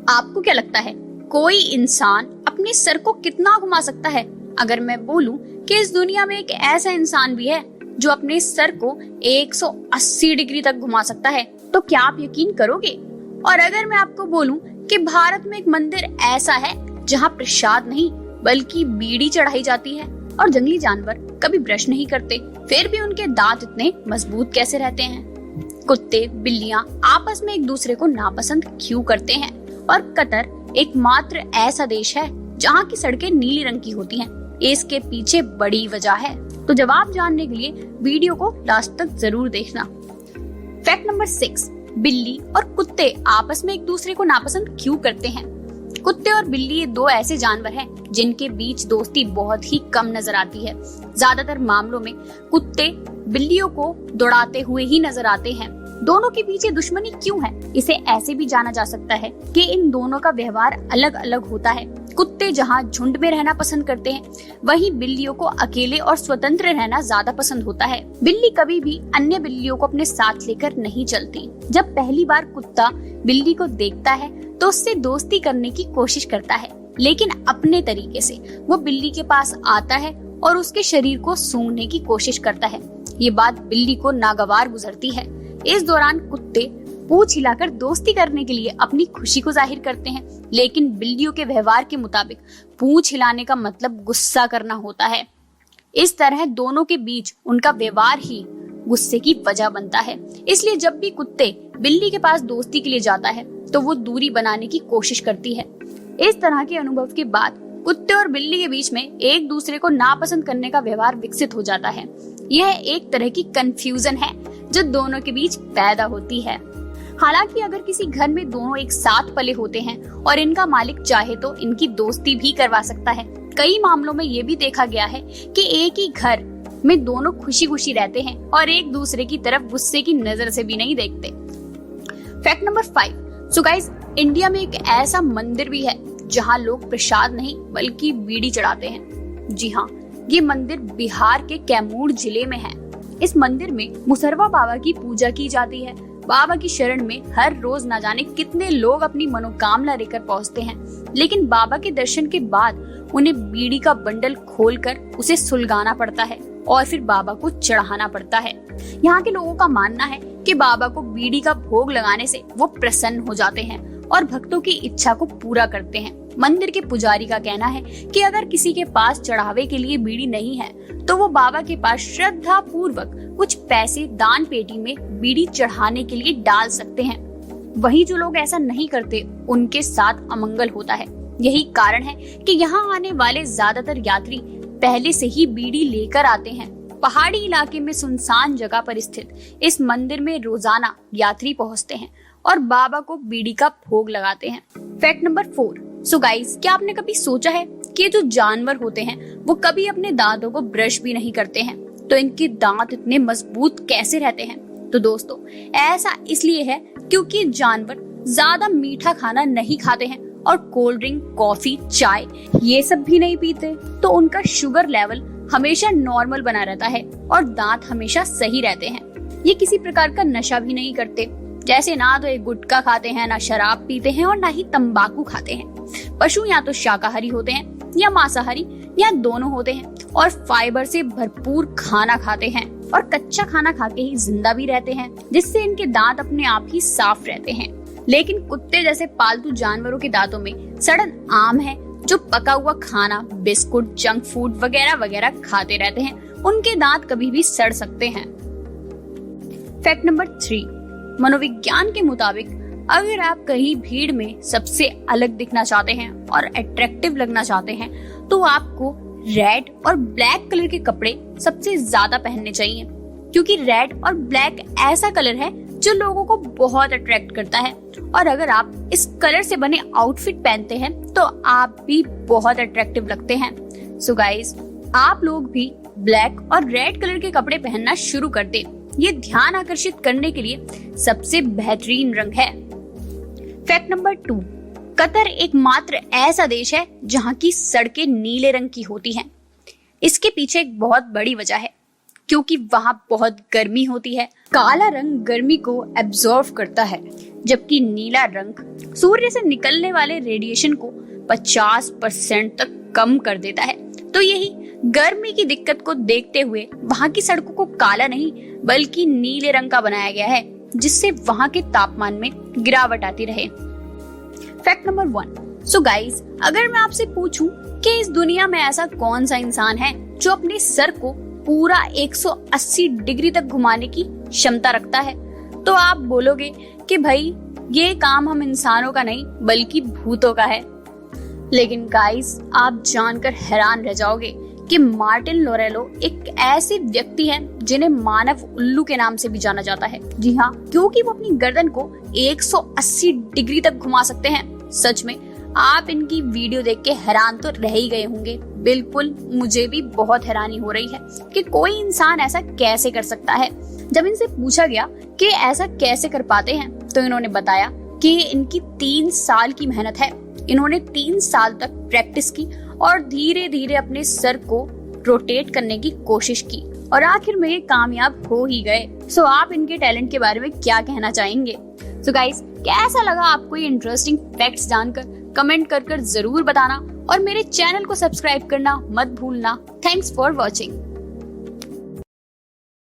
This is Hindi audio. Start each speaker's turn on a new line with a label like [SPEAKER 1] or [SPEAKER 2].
[SPEAKER 1] आपको क्या लगता है कोई इंसान अपने सर को कितना घुमा सकता है? अगर मैं बोलूं कि इस दुनिया में एक ऐसा इंसान भी है जो अपने सर को 180 डिग्री तक घुमा सकता है, तो क्या आप यकीन करोगे? और अगर मैं आपको बोलूं कि भारत में एक मंदिर ऐसा है जहां प्रसाद नहीं बल्कि बीड़ी चढ़ाई जाती है और जंगली जानवर कभी ब्रश नहीं करते, फिर भी उनके दांत इतने मजबूत कैसे रहते हैं? कुत्ते बिल्लियां आपस में एक दूसरे को नापसंद क्यों करते हैं? और कतर एकमात्र ऐसा देश है जहाँ की सड़कें नीली रंग की होती हैं। इसके पीछे बड़ी वजह है। तो जवाब जानने के लिए वीडियो को लास्ट तक जरूर देखना। फैक्ट नंबर 6, बिल्ली और कुत्ते आपस में एक दूसरे को नापसंद क्यों करते हैं? कुत्ते और बिल्ली ये दो ऐसे जानवर हैं जिनके बीच दोस्ती बहुत ही कम नजर आती है। ज्यादातर मामलों में कुत्ते बिल्लियों को दौड़ाते हुए ही नजर आते हैं। दोनों के पीछे दुश्मनी क्यों है? इसे ऐसे भी जाना जा सकता है कि इन दोनों का व्यवहार अलग अलग होता है। कुत्ते जहाँ झुंड में रहना पसंद करते हैं, वहीं बिल्लियों को अकेले और स्वतंत्र रहना ज्यादा पसंद होता है। बिल्ली कभी भी अन्य बिल्लियों को अपने साथ लेकर नहीं चलती। जब पहली बार कुत्ता बिल्ली को देखता है तो उससे दोस्ती करने की कोशिश करता है, लेकिन अपने तरीके से। वो बिल्ली के पास आता है और उसके शरीर को सूंघने की कोशिश करता है। ये बात बिल्ली को नागवार गुजरती है। इस दौरान कुत्ते पूंछ हिलाकर दोस्ती करने के लिए अपनी खुशी को जाहिर करते हैं, लेकिन बिल्लियों के व्यवहार के मुताबिक पूंछ हिलाने का मतलब गुस्सा करना होता है। इस तरह दोनों के बीच उनका व्यवहार ही गुस्से की वजह बनता है। इसलिए जब भी कुत्ते बिल्ली के पास दोस्ती के लिए जाता है तो वो दूरी बनाने की कोशिश करती है। इस तरह के अनुभव के बाद कुत्ते और बिल्ली के बीच में एक दूसरे को नापसंद करने का व्यवहार विकसित हो जाता है। यह एक तरह की कंफ्यूजन है जो दोनों के बीच पैदा होती है। हालांकि अगर किसी घर में दोनों एक साथ पले होते हैं और इनका मालिक चाहे तो इनकी दोस्ती भी करवा सकता है। कई मामलों में ये भी देखा गया है कि एक ही घर में दोनों खुशी खुशी रहते हैं और एक दूसरे की तरफ गुस्से की नजर से भी नहीं देखते। Fact number 5, so guys, India में एक ऐसा मंदिर भी है जहाँ लोग प्रसाद नहीं बल्कि बीड़ी चढ़ाते हैं। जी हाँ, ये मंदिर बिहार के कैमूर जिले में है। इस मंदिर में मुसरवा बाबा की पूजा की जाती है। बाबा की शरण में हर रोज न जाने कितने लोग अपनी मनोकामना लेकर पहुंचते हैं, लेकिन बाबा के दर्शन के बाद उन्हें बीड़ी का बंडल खोलकर उसे सुलगाना पड़ता है और फिर बाबा को चढ़ाना पड़ता है। यहाँ के लोगों का मानना है कि बाबा को बीड़ी का भोग लगाने से वो प्रसन्न हो जाते हैं और भक्तों की इच्छा को पूरा करते हैं। मंदिर के पुजारी का कहना है कि अगर किसी के पास चढ़ावे के लिए बीड़ी नहीं है तो वो बाबा के पास श्रद्धा पूर्वक कुछ पैसे दान पेटी में बीड़ी चढ़ाने के लिए डाल सकते हैं। वहीं जो लोग ऐसा नहीं करते उनके साथ अमंगल होता है। यही कारण है कि यहाँ आने वाले ज्यादातर यात्री पहले से ही बीड़ी लेकर आते हैं। पहाड़ी इलाके में सुनसान जगह पर स्थित इस मंदिर में रोजाना यात्री पहुँचते हैं और बाबा को बीड़ी का भोग लगाते हैं। फैक्ट नंबर 4, सो गाइस, क्या आपने कभी सोचा है कि जो जानवर होते हैं वो कभी अपने दांतों को ब्रश भी नहीं करते हैं, तो इनके दांत इतने मजबूत कैसे रहते हैं? तो दोस्तों, ऐसा इसलिए है क्योंकि जानवर ज्यादा मीठा खाना नहीं खाते हैं और कोल्ड ड्रिंक, कॉफी, चाय ये सब भी नहीं पीते, तो उनका शुगर लेवल हमेशा नॉर्मल बना रहता है और दांत हमेशा सही रहते हैं। ये किसी प्रकार का नशा भी नहीं करते, जैसे ना तो ये गुटखा खाते हैं, ना शराब पीते हैं और ना ही तंबाकू खाते हैं। पशु या तो शाकाहारी होते हैं या मांसाहारी या दोनों होते हैं और फाइबर से भरपूर खाना खाते हैं और कच्चा खाना खा के ही जिंदा भी रहते हैं, जिससे इनके दांत अपने आप ही साफ रहते हैं। लेकिन कुत्ते जैसे पालतू जानवरों के दांतों में सड़न आम है, जो पका हुआ खाना, बिस्कुट, जंक फूड वगैरह वगैरह खाते रहते हैं। उनके दांत कभी भी सड़ सकते हैं। फैक्ट नंबर 3, मनोविज्ञान के मुताबिक अगर आप कहीं भीड़ में सबसे अलग दिखना चाहते हैं और अट्रैक्टिव लगना चाहते हैं तो आपको रेड और ब्लैक कलर के कपड़े सबसे ज्यादा पहनने चाहिए, क्योंकि रेड और ब्लैक ऐसा कलर है जो लोगों को बहुत अट्रैक्ट करता है। और अगर आप इस कलर से बने आउटफिट पहनते हैं तो आप भी बहुत अट्रैक्टिव लगते हैं। सो गाइस, आप लोग भी ब्लैक और रेड कलर के कपड़े पहनना शुरू कर दें। ये ध्यान आकर्षित करने के लिए सबसे बेहतरीन रंग है। फैक्ट नंबर 2, कतर एकमात्र ऐसा देश है जहाँ की सड़कें नीले रंग की होती हैं। इसके पीछे एक बहुत बड़ी वजह है। क्योंकि वहाँ बहुत गर्मी होती है। काला रंग गर्मी को एब्जॉर्व करता है, जबकि नीला रंग सूर्य से निकलने वाले रेडिएशन को 50% तक कम कर देता है। तो यही गर्मी की दिक्कत को देखते हुए वहाँ की सड़कों को काला नहीं बल्कि नीले रंग का बनाया गया है, जिससे वहाँ के तापमान में गिरावट आती रहे। Fact number 1। सो गाइस, अगर मैं आपसे पूछूं कि इस दुनिया में ऐसा कौन सा इंसान है जो अपने सर को पूरा 180 डिग्री तक घुमाने की क्षमता रखता है, तो आप बोलोगे कि भाई ये काम हम इंसानों का नहीं बल्कि भूतों का है। लेकिन गाइस, आप जानकर हैरान रह जाओगे कि मार्टिन लोरेलो एक ऐसे व्यक्ति हैं जिन्हें मानव उल्लू के नाम से भी जाना जाता है। जी हाँ, क्योंकि वो अपनी गर्दन को 180 डिग्री तक घुमा सकते हैं। सच में आप इनकी वीडियो देख के हैरान तो रह ही गए होंगे। बिल्कुल, मुझे भी बहुत हैरानी हो रही है कि कोई इंसान ऐसा कैसे कर सकता है। जब इनसे पूछा गया कि ऐसा कैसे कर पाते हैं, तो इन्होंने बताया कि इनकी 3 साल की मेहनत है। इन्होंने 3 साल तक प्रैक्टिस की और धीरे धीरे अपने सर को रोटेट करने की कोशिश की और आखिर में ये कामयाब हो ही गए। सो आप इनके टैलेंट के बारे में क्या कहना चाहेंगे? सो गाइस, कैसा लगा आपको ये इंटरेस्टिंग फैक्ट्स जानकर? कमेंट कर जरूर बताना और मेरे चैनल को सब्सक्राइब करना मत भूलना। Thanks for watching.